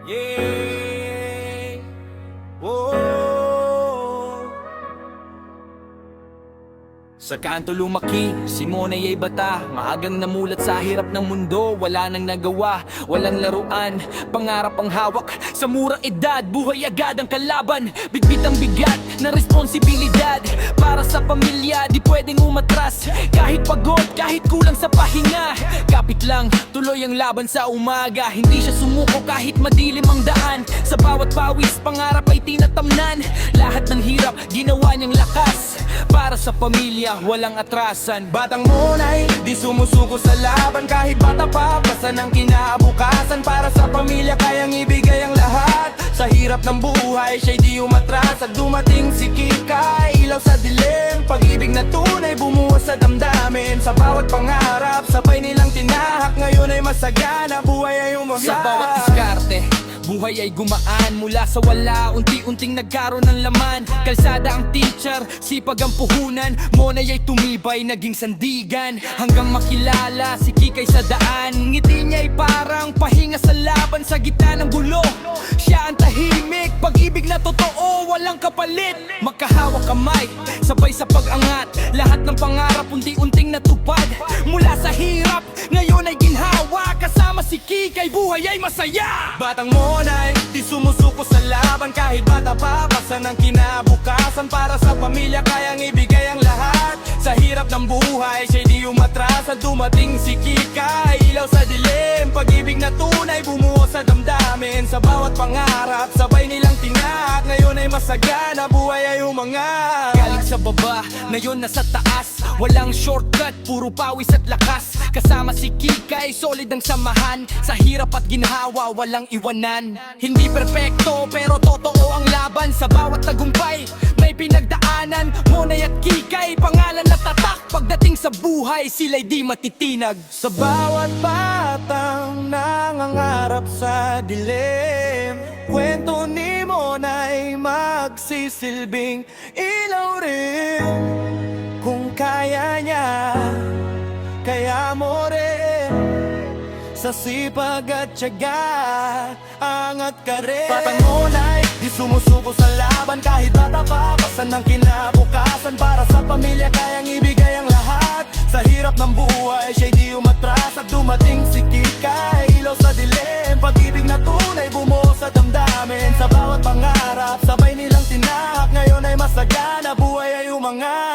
Yeah. Oh. Sa kanto lumaki, si Monay ay bata. Maagang namulat sa hirap ng mundo. Wala nang nagawa, walang laruan. Pangarap ang hawak, sa murang edad. Buhay agad ang kalaban. Bitbit ang bigat na responsibilidad. Para sa pamilya, di pwedeng umatras. Kahit pagod, kahit kulang sa pahinga. Kapit lang, tuloy ang laban sa umaga. Hindi siya sumuko kahit madilim ang daan. Sa bawat pawis, pangarap ay tinatamnan. Lahat ng hirap, ginawa niyang lakas. Para sa pamilya, walang atrasan. Batang Monay, di sumusuko sa laban. Kahit bata pa, basta ng kinabukasan. Para sa pamilya, kayang ibigay ang lahat. Sa hirap ng buhay, siya'y di umatras. At dumating si Kika, ilaw sa dilim. Pag-ibig na tunay, bumuhos sa damdamin. Sa bawat pangarap, sabay nilang tinahak. Ngayon ay masagana, buhay ay umaga. Sa bawat diskarte, buhay ay gumaan. Mula sa wala, unti-unting nagkaroon ng laman. Kalsada ang teacher, sipag ang puhunan. Monay ay tumibay, naging sandigan. Hanggang makilala si Kikay sa daan. Ngiti niya ay parang pahinga sa laban. Sa gitna ng gulo, siya ang tahimik. Pag-ibig na totoo, walang kapalit. Magkahawak kamay, sabay sa pag-angat. Lahat ng pangarap unti-unting natupad. Mula sa hirap, ngayon ay ginhawa. Kasama si Kikay, buhay ay masaya. Batang Monay, di sumusuko sa laban. Kahit bata pa, basta ng kinabukasan. Para sa pamilya, kayang ibigay ang lahat. Sa hirap ng buhay, siya'y di umatras. At dumating si Kika, ilaw sa dilim. Pag-ibig na tunay, bumuhos sa damdamin. Sa bawat pangarap, sabay nilang tinahak. Ngayon ay masagana, buhay ay umangat. Galing sa baba, ngayon nasa taas. Walang shortcut, puro pawis at lakas. Kasama si Kikay, solid ang samahan. Sa hirap at ginhawa, walang iwanan. Hindi perpekto, pero totoo ang laban. Sa bawat tagumpay, may pinagdaanan. Monay at Kikay, pangalan na tatak. Pagdating sa buhay, sila'y di matitinag. Sa bawat batang nangangarap sa dilim, kwento ni Monay magsisilbing ilaw rin. Kung kaya niya, kaya mo rin. Sa sipag at tiyaga, angat ka rin. Batang Monay, di sumusuko sa laban. Kahit bata pa, basta ng kinabukasan. Para sa pamilya, kayang ibigay ang lahat. Sa hirap ng buhay, siya'y di umatras. At dumating si Kika, ilaw sa dilim. Pag-ibig na tunay, bumuhos sa damdamin. Sa bawat pangarap, sabay nilang tinahak. Ngayon ay masagana, buhay ay umangat.